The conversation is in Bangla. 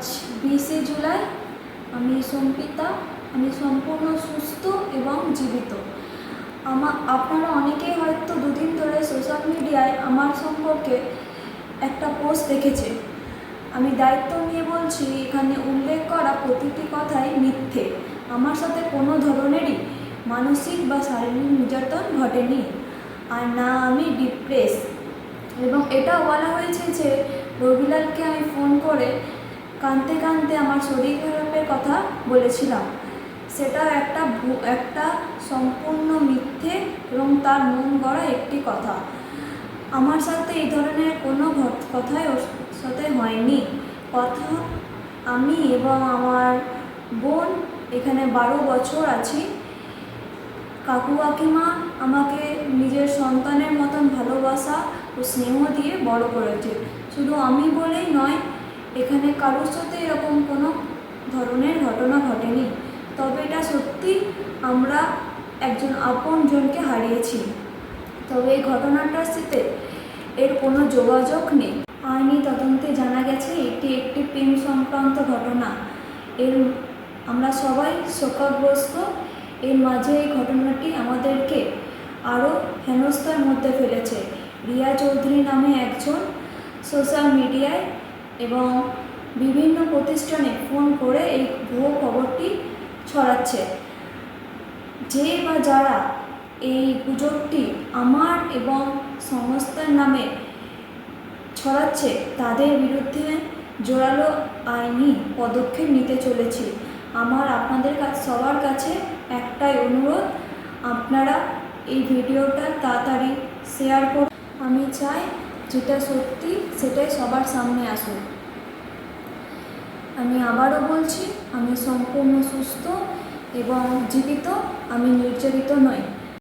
20শে জুলাই। আমি সম্পিতা। আমি সম্পূর্ণ সুস্থ এবং জীবিত। আপনারা অনেকেই হয়তো দুদিন ধরে সোশ্যাল মিডিয়ায় আমার সম্পর্কে একটা পোস্ট দেখেছে। আমি দায়িত্ব নিয়ে বলছি, এখানে উল্লেখ করা প্রতিটি কথাই মিথ্যে। আমার সাথে কোনো ধরনেরই মানসিক বা শারীরিক নির্যাতন ঘটেনি, আর না আমি ডিপ্রেস। এবং এটাও বলা হয়েছে যে রবিলালকে আমি ফোন করে কাঁদতে কাঁদতে আমার শরীর খারাপের কথা বলেছিলাম। সেটা একটা সম্পূর্ণ মিথ্যে এবং তার মন গড়া একটি কথা। আমার সাথে এই ধরনের কোনো কথাই ওর সাথে হয়নি। আমি এবং আমার বোন এখানে 12 বছর আছি। কাকু কাকিমা আমাকে নিজের সন্তানের মতন ভালোবাসা ও স্নেহ দিয়ে বড় করেছে। শুধু আমি বলেই নয়, এখানে কারোর সাথে এরকম কোনো ধরনের ঘটনা ঘটেনি। তবে এটা সত্যি, আমরা একজন আপনজনকে হারিয়েছি। তবে এই ঘটনাটার সাথে এর কোনো যোগাযোগ নেই। আইনি তদন্তে জানা গেছে এটি একটি প্রেম সংক্রান্ত ঘটনা। আমরা সবাই শোকাগ্রস্ত। এর মাঝে এই ঘটনাটি আমাদেরকে আরও হেনস্থার মধ্যে ফেলেছে। রিয়া চৌধুরী নামে একজন সোশ্যাল মিডিয়ায় এবং বিভিন্ন প্রতিষ্ঠানে ফোন করে এই ভুয়ো খবরটি ছড়াচ্ছে। যে বা যারা এই গুজবটি আমার এবং সংস্থার নামে ছড়াচ্ছে, তাদের বিরুদ্ধে জোরালো আইনি পদক্ষেপ নিতে চলেছি। আমার আপনাদের সবার কাছে একটাই অনুরোধ, আপনারা এই ভিডিওটা তাড়াতাড়ি শেয়ার করুন। আমি চাই যেটা সত্যি সেটাই সবার সামনে আসুক। আমি আবারও বলছি, আমি সম্পূর্ণ সুস্থ এবং জীবিত। আমি নির্যাতিত নই।